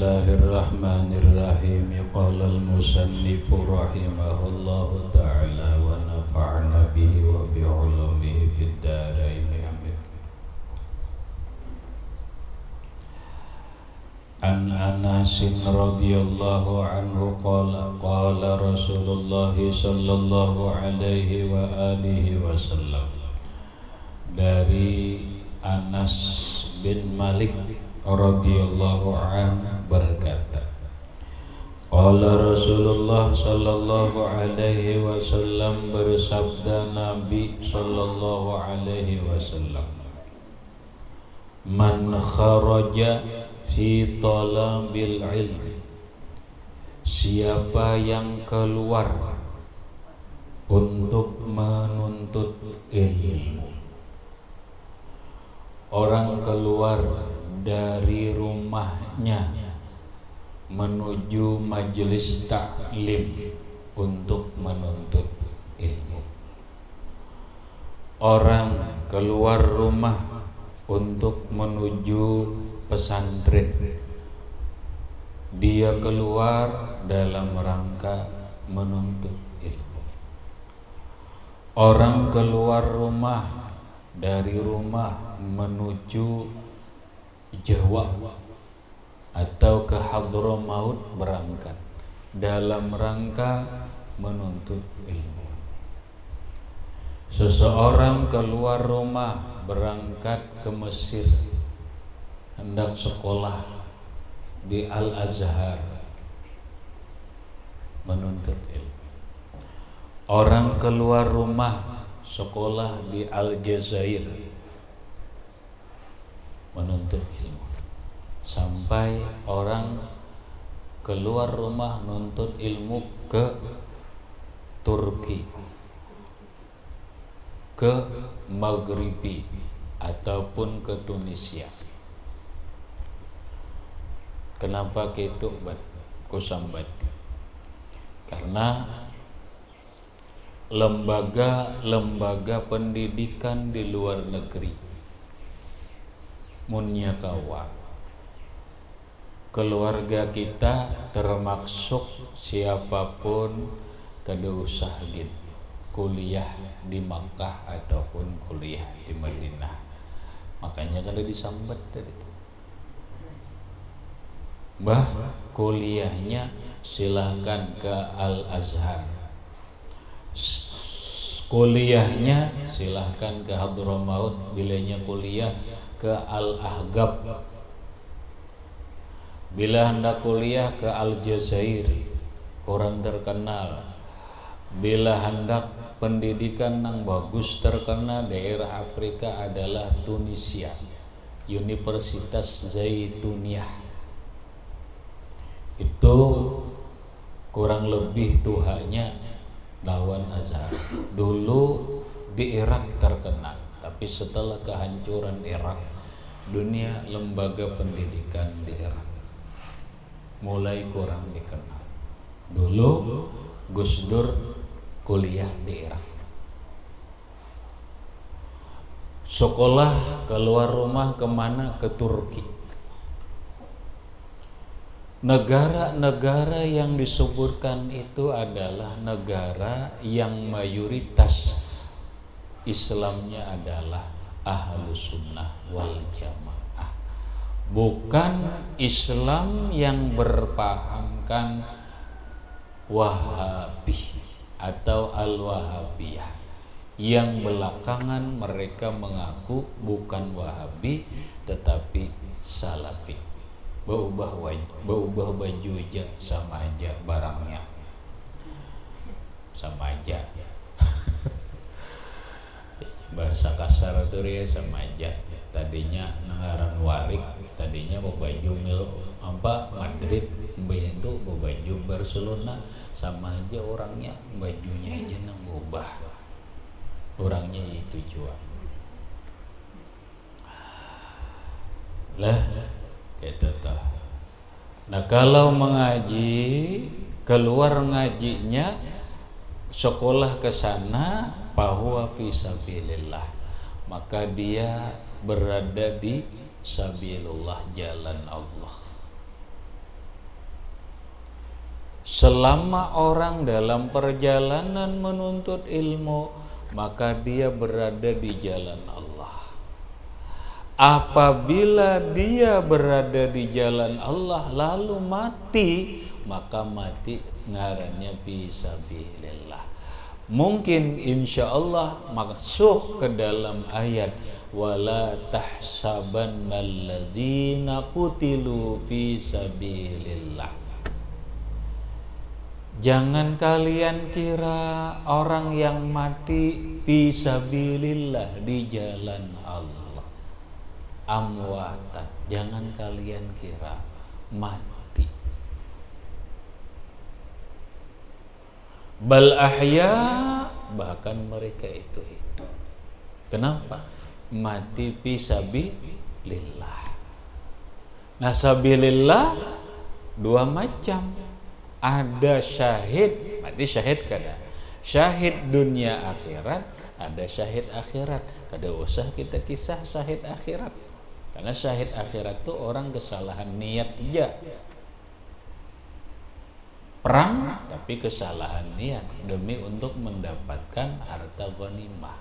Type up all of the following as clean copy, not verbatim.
Bismillahirrahmanirrahim. Qala al-musannif rahimahullahu ta'ala wa nafa'na bihi wa bi 'ulumihi fid dharain. Amin. An Anas radhiyallahu anhu qala Rasulullah sallallahu alaihi wa alihi wasallam. Dari Anas bin Malik radhiyallahu anhu berkata, qala Rasulullah sallallahu alaihi wasallam, bersabda Nabi sallallahu alaihi wasallam, man kharaja fi talabil ilmi, siapa yang keluar untuk menuntut ilmu. Orang keluar dari rumahnya menuju majelis taklim untuk menuntut ilmu. Orang keluar rumah untuk menuju pesantren, dia keluar dalam rangka menuntut ilmu. Orang keluar rumah dari rumah menuju Jawa atau ke Hadramaut berangkat dalam rangka menuntut ilmu. Seseorang keluar rumah berangkat ke Mesir, hendak sekolah di Al-Azhar menuntut ilmu. Orang keluar rumah sekolah di Aljazair menuntut ilmu. Sampai orang keluar rumah menuntut ilmu ke Turki, ke Maghribi ataupun ke Tunisia. Kenapa gitu kusambat? Karena lembaga pendidikan di luar negeri munyakawa, keluarga kita termasuk siapapun kada usah gitu kuliah di Makkah ataupun kuliah di Madinah. Makanya kada disambat tadi, Mbah, kuliahnya silahkan ke Al-Azhar, kuliahnya silahkan ke Hadramaut, bilanya kuliah ke Al-Ahgab, bila hendak kuliah ke Aljazair, orang terkenal. Bila hendak pendidikan yang bagus terkenal daerah Afrika adalah Tunisia, Universitas Zaituniyah. Itu kurang lebih tuhanya lawan Azhar. Dulu di Irak terkenal, tapi setelah kehancuran Irak, dunia lembaga pendidikan di Irak mulai kurang dikenal. Dulu Gus Dur kuliah di Irak. Sekolah keluar rumah kemana? Ke Turki. Negara-negara yang disebutkan itu adalah negara yang mayoritas Islamnya adalah Ahlus Sunnah wal Jamaah, bukan Islam yang berpahamkan Wahabi atau Al-Wahabiyah, yang belakangan mereka mengaku bukan Wahabi tetapi Salafi. Berubah baju aja, sama aja barangnya, sama aja. Bahasa kasar itu ya sama aja. Tadinya ngaran warik, tadinya mau baju Madrid, itu mau baju Barcelona, sama aja orangnya, bajunya aja nang berubah, orangnya itu jual lah gitu toh. Nah kalau mengaji, keluar ngajinya sekolah ke sana, bahwa fisabilillah, maka dia berada di sabilullah, jalan Allah. Selama orang dalam perjalanan menuntut ilmu, maka dia berada di jalan Allah. Apabila dia berada di jalan Allah lalu mati, maka mati ngarannya fisabilillah. Mungkin insya Allah masuk ke dalam ayat wala tahsabannalladzina qutilu fisabilillah. Jangan kalian kira orang yang mati fisabilillah di jalan Allah amwatan. Jangan kalian kira mati. Bal ahya, bahkan mereka itu hidup. Kenapa? Mati fisabilillah. Nah, sabilillah dua macam. Ada syahid, mati syahid kada. Syahid dunia akhirat, ada syahid akhirat. Kada usah kita kisah syahid akhirat. Karena syahid akhirat itu orang kesalahan niat aja. Perang tapi kesalahan niat demi untuk mendapatkan harta ghanimah.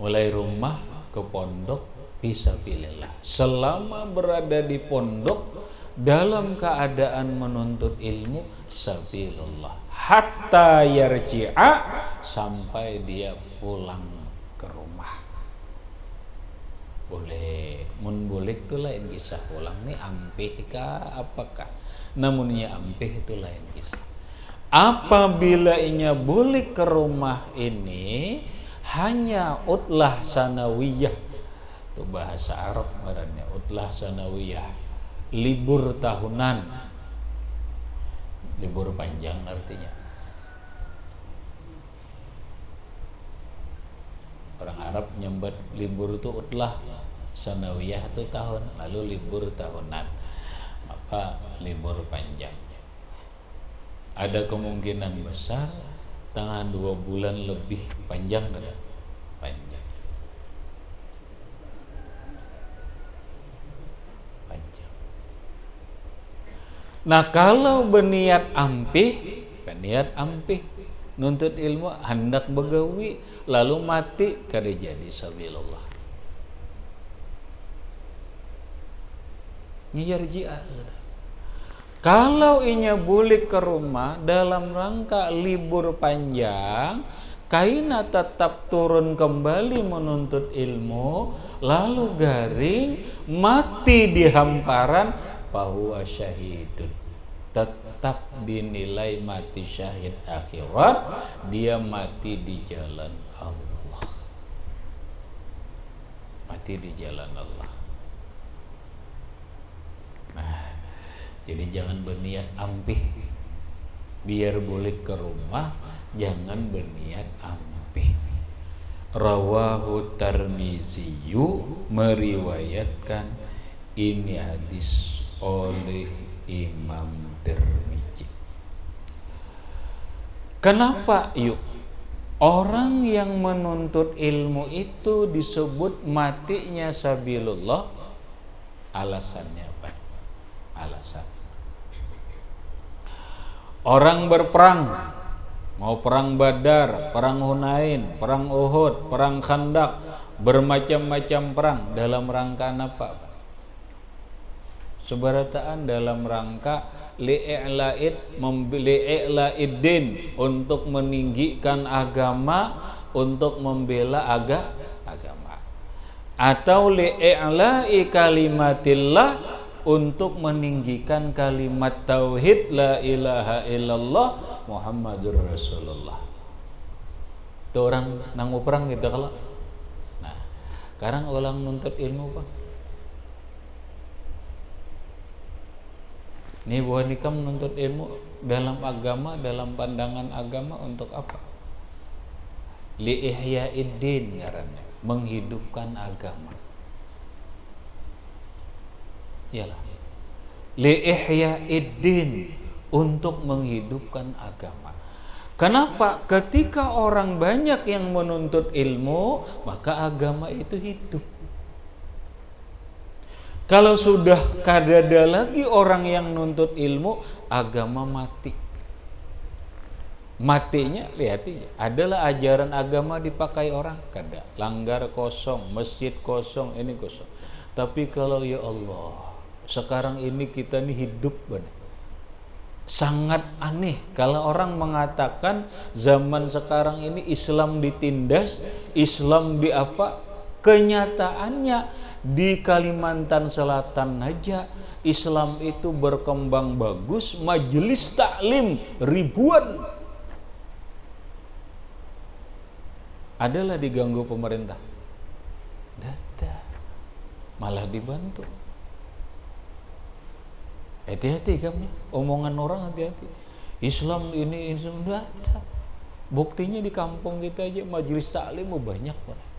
Mulai rumah ke pondok fisabilillah. Selama berada di pondok dalam keadaan menuntut ilmu sabilullah hatta yarji'a, sampai dia pulang ke rumah. Boleh mun boleh itu lain kisah, pulang nih ampih kah apakah, namunnya ampih itu lain kisah. Apabila inya boleh ke rumah ini hanya utlah sanawiyah, itu bahasa Arab ngarannya utlah sanawiyah, libur tahunan, libur panjang artinya. Orang Arab nyebut libur itu utlah sanawiyah itu tahun, lalu libur tahunan, maka libur panjang. Ada kemungkinan besar tengah 2 bulan lebih panjang kan? Panjang. Nah, kalau berniat ampih, nuntut ilmu hendak begawi lalu mati kada jadi sabilullah. Nyarji'a. Kalau inya boleh ke rumah dalam rangka libur panjang, kaina tetap turun kembali menuntut ilmu, lalu garing mati di hamparan, bahwa syahidun, tetap dinilai mati syahid akhirat, dia mati di jalan Allah. Mati di jalan Allah. Nah, jadi jangan berniat ampih biar boleh ke rumah, jangan berniat ampih. Rawahu Tirmiziyu, meriwayatkan ini hadis oleh Imam Tirmizi. Kenapa yuk orang yang menuntut ilmu itu disebut matinya sabilullah? Alasannya apa? Alasan orang berperang, mau perang Badar, perang Hunain, perang Uhud, perang Khandaq, bermacam-macam perang dalam rangka apa? Sebarataan dalam rangka li'i'la'iddin, untuk meninggikan agama, untuk membela agama, atau li'i'la'i kalimatillah, untuk meninggikan kalimat tauhid la ilaha illallah Muhammadur Rasulullah. Itu orang nang perang gitu kalau. Nah, sekarang orang nuntut ilmu Bang. Ini buah nikah menuntut ilmu dalam agama, dalam pandangan agama untuk apa? Li ihya'iddin ngarannya, menghidupkan agama. Iyalah. Li ihya'iddin, untuk menghidupkan agama. Kenapa? Ketika orang banyak yang menuntut ilmu, maka agama itu hidup. Kalau sudah kadada lagi orang yang nuntut ilmu, agama mati. Matinya lihat aja, adalah ajaran agama dipakai orang kada, langgar kosong, masjid kosong, ini kosong. Tapi kalau ya Allah, sekarang ini kita nih hidup benar. Sangat aneh kalau orang mengatakan zaman sekarang ini Islam ditindas, Islam di apa? Kenyataannya di Kalimantan Selatan aja Islam itu berkembang bagus, majelis taklim ribuan adalah diganggu pemerintah. Data malah dibantu. Hati-hati kamu, omongan orang hati-hati. Islam ini Islam data. Buktinya di kampung kita aja majelis taklim banyak Pak.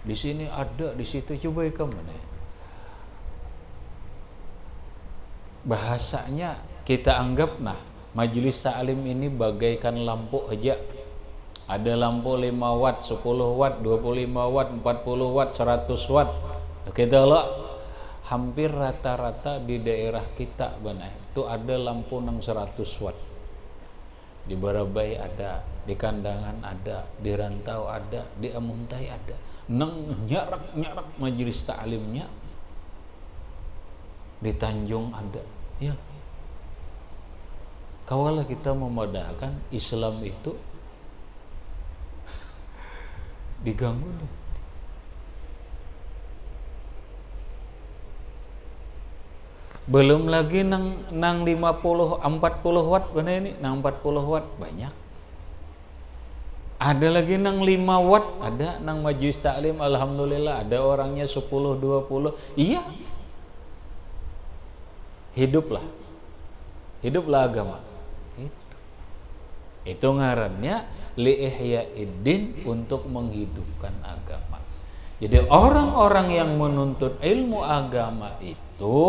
Di sini ada, di situ coba kamu nih. Bahasanya kita anggap majelis taklim ini bagaikan lampu aja. Ada lampu 5 watt, 10 watt, 25 watt, 40 watt, 100 watt. Kita lihat hampir rata-rata di daerah kita itu ada lampu nang 100 watt. Di Barabai ada, di Kandangan ada, di Rantau ada, di Amuntai ada. Nang nyarak-nyarak majelis taklimnya. Di Tanjung ada. Ya. Kawalah kita memadahkan Islam itu diganggu deh. Belum lagi nang 50 40 watt mana ini, nang 40 watt banyak. Ada lagi nang 5 watt, ada nang majelis taklim alhamdulillah ada orangnya 10 20. Iya. Hiduplah agama. Itu ngarannya li'ihyaiddin, untuk menghidupkan agama. Jadi orang-orang yang menuntut ilmu agama itu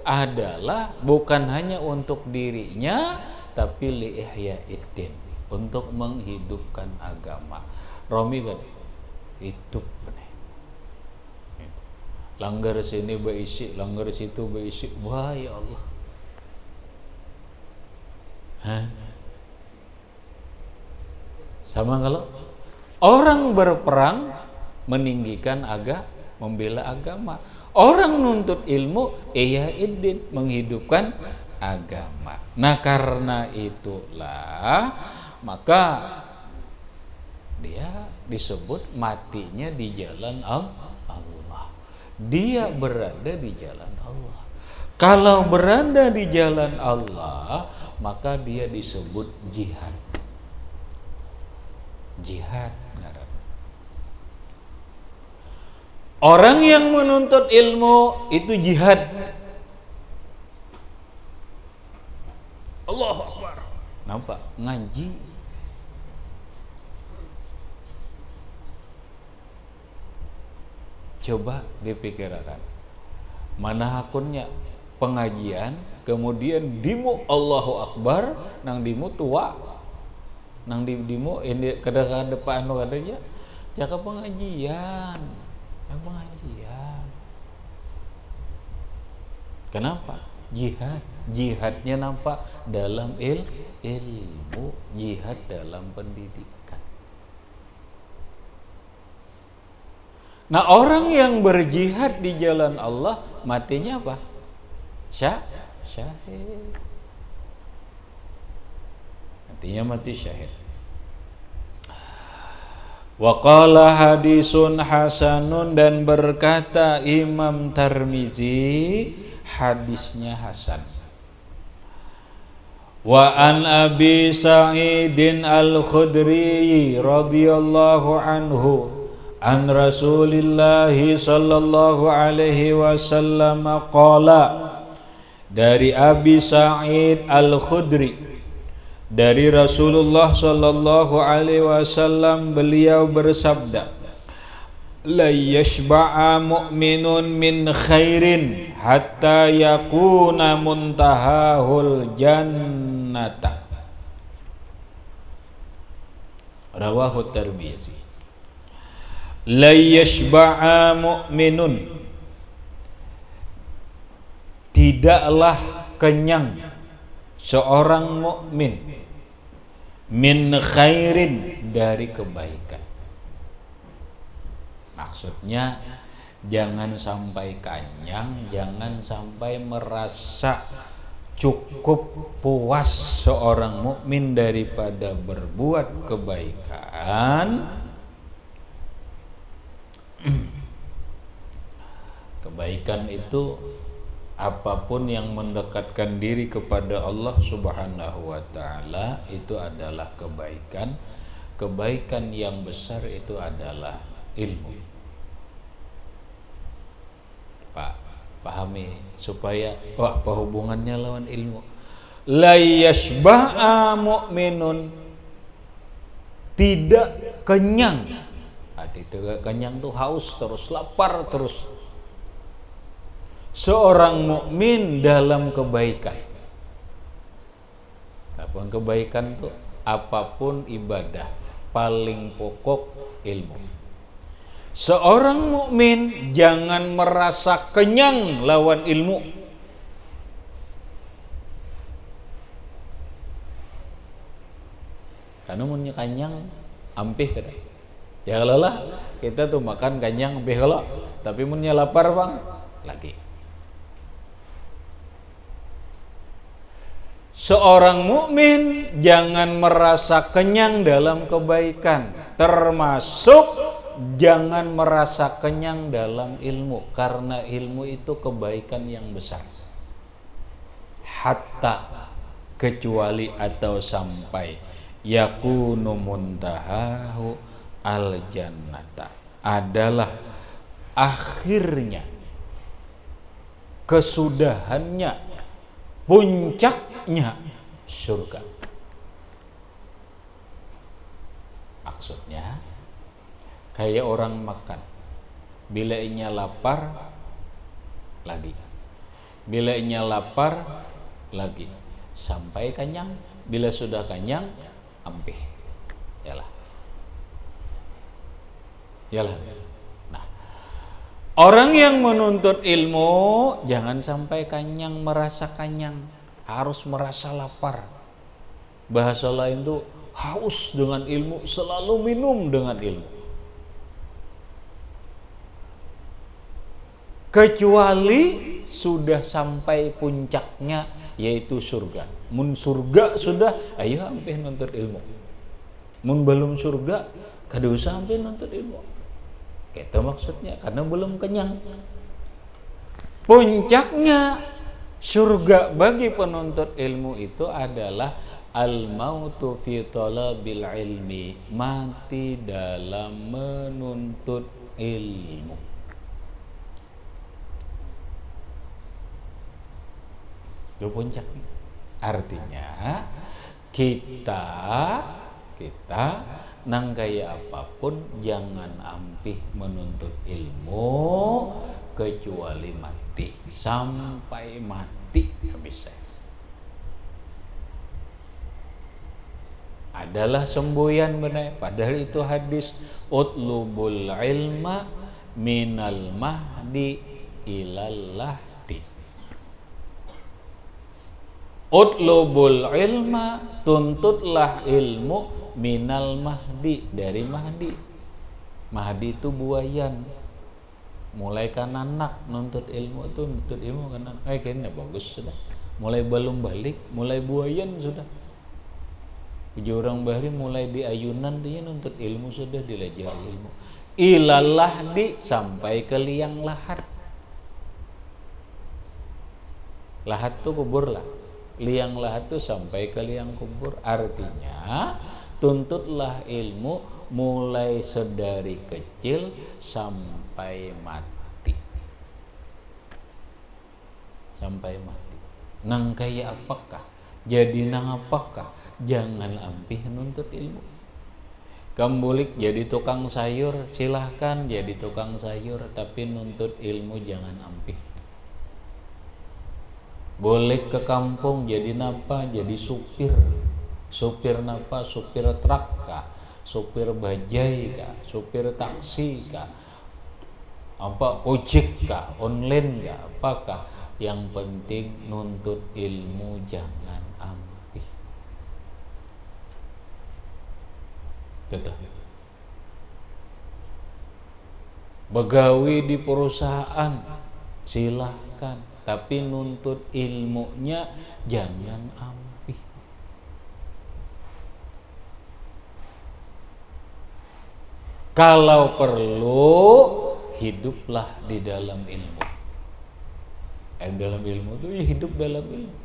adalah bukan hanya untuk dirinya, tapi li'ihyaiddin, untuk menghidupkan agama. Romi kan hidup benar. Langgar sini berisi, langgar situ berisi. Wah ya Allah. Sama kalau orang berperang meninggikan membela agama. Orang nuntut ilmu ihyaiddin, menghidupkan agama. Nah karena itulah maka dia disebut matinya di jalan Allah. Dia berada di jalan Allah. Kalau berada di jalan Allah, maka dia disebut jihad. Jihad. Orang yang menuntut ilmu itu jihad. Allahu Akbar. Nampak? Ngaji. Coba dipikirkan. Mana akunnya pengajian, kemudian dimu Allahu Akbar, nang dimu tua. Nang dimu ini kedepan depan lo katanya cakap pengajian. Kenapa? Jihadnya nampak dalam ilmu, jihad dalam pendidikan. Nah orang yang berjihad di jalan Allah matinya apa? Syahid. Matinya mati syahid. Wa qala hadisun hasanun, dan berkata Imam Tirmizi hadisnya hasan. Wa an Abi Sa'idin Al-Khudri radhiyallahu anhu an Rasulillah sallallahu alaihi wasallam qala, dari Abi Sa'id Al-Khudri dari Rasulullah sallallahu alaihi wasallam, beliau bersabda, la yashba'a mu'minun min khairin hatta yakuna muntahahul jannata. Rawahu Tirmizi. La yashba'a mu'minun, tidaklah kenyang seorang mukmin min khairin, dari kebaikan. Maksudnya jangan sampai kenyang, jangan sampai merasa cukup puas seorang mukmin daripada berbuat kebaikan. Kebaikan itu apapun yang mendekatkan diri kepada Allah Subhanahu wa taala itu adalah kebaikan. Kebaikan yang besar itu adalah ilmu. Pak, pahami supaya apa hubungannya lawan ilmu. La yashba'a mu'minun, tidak kenyang. Hati tidak kenyang tuh haus terus, lapar terus. Seorang mukmin dalam kebaikan. Apapun kebaikan tuh, apapun ibadah, paling pokok ilmu. Seorang mukmin jangan merasa kenyang lawan ilmu. Karena mun kenyang ampih kada. Ya kalau lah kita tuh makan kenyang ampih kalau, tapi mun lapar bang lagi. Seorang mukmin jangan merasa kenyang dalam kebaikan, termasuk jangan merasa kenyang dalam ilmu, karena ilmu itu kebaikan yang besar. Hatta, kecuali atau sampai, yakunu muntahahu al jannata, adalah akhirnya, kesudahannya, puncaknya surga. Maksudnya kayak orang makan, bila inya lapar lagi, bila inya lapar lagi, sampai kenyang. Bila sudah kenyang ampih, yalah. Nah, orang yang menuntut ilmu jangan sampai kenyang, merasa kenyang, harus merasa lapar. Bahasa lain tuh haus dengan ilmu, selalu minum dengan ilmu. Kecuali sudah sampai puncaknya, yaitu surga. Mun surga sudah, ayo hampir nuntut ilmu. Mun belum surga, kada usah hampir nuntut ilmu. Itu maksudnya, karena belum kenyang. Puncaknya surga bagi penuntut ilmu itu adalah al-mautu fi talabil ilmi, mati dalam menuntut ilmu. Itu puncaknya. Artinya kita nang gaya apapun jangan ampih menuntut ilmu kecuali mati, sampai mati bisa. Adalah semboyan benar, padahal itu hadis utlubul ilma minal mahdi ilal lahdi. Utlubul ilma, tuntutlah ilmu minal mahdi, dari mahdi. Mahdi itu buayan. Mulai kan anak nuntut ilmu itu, nuntut ilmu kan kayaknya bagus sudah. Mulai belum balik, mulai buayan sudah. Puji orang bahari mulai di ayunan dia nuntut ilmu sudah, dilajar ilmu. Ilal lahdi, sampai ke liang lahat. Lahat tuh kubur lah. Liang lahat tuh sampai ke liang kubur. Artinya tuntutlah ilmu mulai sedari kecil sampai mati. Sampai mati. Nang kaya apakah? Jadi nang apakah? Jangan ampih nuntut ilmu. Kambulik jadi tukang sayur, silahkan jadi tukang sayur, tapi nuntut ilmu jangan ampih. Boleh ke kampung jadi napa? Jadi supir. Supir napa? Supir truk kah? Supir bajai kah? Supir taksi kah? Apa ojek kah? Online kah? Apakah? Yang penting nuntut ilmu jangan ampih. Betul. Begawi di perusahaan silahkan, tapi nuntut ilmunya jangan ampih. Kalau perlu hiduplah di dalam ilmu. Dalam ilmu itu ya hidup dalam ilmu.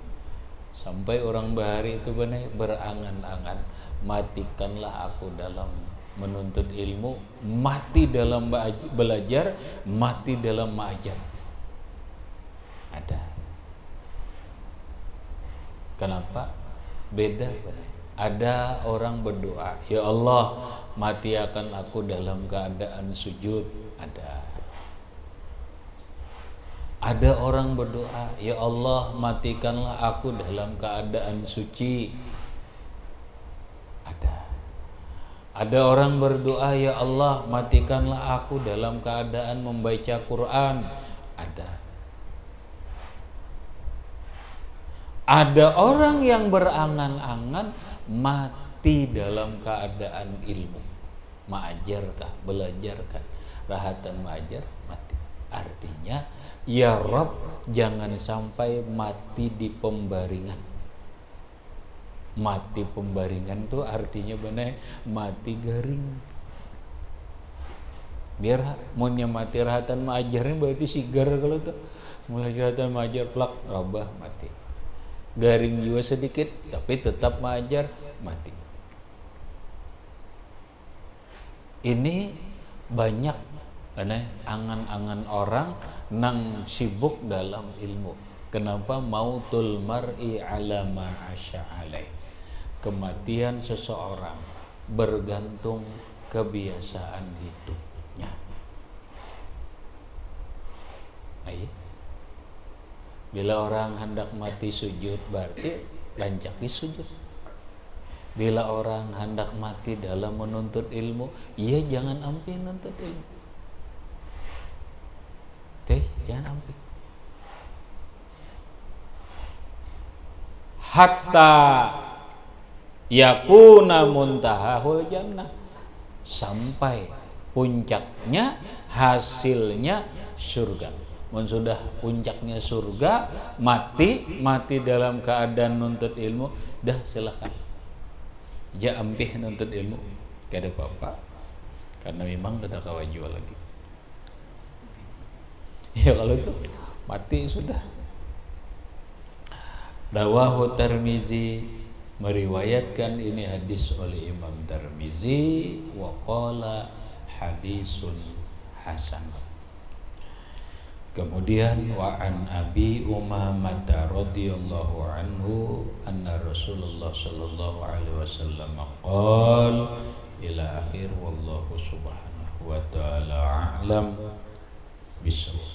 Sampai orang bahari itu benar berangan-angan, matikanlah aku dalam menuntut ilmu, mati dalam belajar, mati dalam mengajar. Ada. Kenapa? Beda. Ada orang berdoa, ya Allah, mati akan aku dalam keadaan sujud. Ada orang berdoa, ya Allah, matikanlah aku dalam keadaan suci. Ada orang berdoa, ya Allah, matikanlah aku dalam keadaan membaca Quran. Ada orang yang berangan-angan mati dalam keadaan ilmu. Mengajarkah, belajarkah, rahatan mengajar, mati. Artinya, ya Rabb, jangan sampai mati di pembaringan. Mati pembaringan tuh artinya benar mati garing. Biar maunya mati rahatan mengajarnya berarti sigar, kalau tuh mulai rahatan mengajar plak rabah mati. Garing juga sedikit tapi tetap mengajar mati. Ini banyak angan-angan orang nang sibuk dalam ilmu. Kenapa? Mautul mar'i ala ma asya alaih. Kematian seseorang bergantung kebiasaan hidupnya. Bila orang hendak mati sujud, berarti lancaki sujud. Bila orang hendak mati dalam menuntut ilmu, ia jangan ampih menuntut ilmu. Jangan ampih. Hatta yakuna muntahahul jannah, sampai puncaknya, hasilnya surga. Sudah puncaknya surga, mati dalam keadaan nuntut ilmu, dah silakan. Jangan ampih nuntut ilmu, kada apa-apa, karena memang kada kawajual lagi. Ya kalau itu mati sudah. Rawahu Tirmizi, meriwayatkan ini hadis oleh Imam Tirmizi, wa qala hadisun hasan. Kemudian wa an Abi Umamah radhiyallahu anhu anna Rasulullah sallallahu alaihi wasallam qala ila akhir wallahu subhanahu wa ta'ala a'lam bisawab.